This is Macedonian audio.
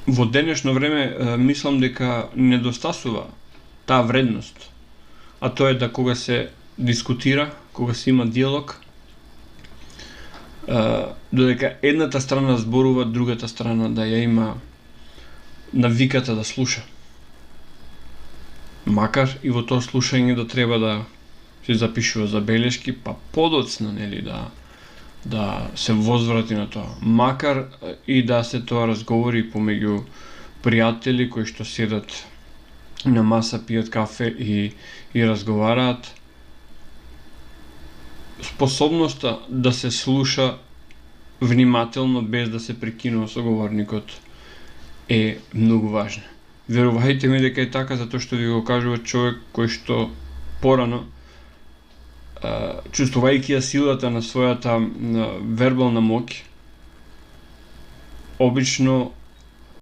во денешно време мислам дека недостасува таа вредност, а тоа е да кога се дискутира, кога се има диалог, додека едната страна зборува, другата страна да ја има навиката да слуша. Макар и во тоа слушање да треба да се запишува забелешки, па подоцна, нели, да се возврати на тоа. Макар и да се тоа разговори помеѓу пријатели кои што седат на маса, пијат кафе и разговараат, способноста да се слуша внимателно без да се прекинува соговорникот е многу важна. Верувајте ми дека е така, затоа што ви го кажува човек кој што порано, чувствувајќи ја силата на својата вербална моќ, обично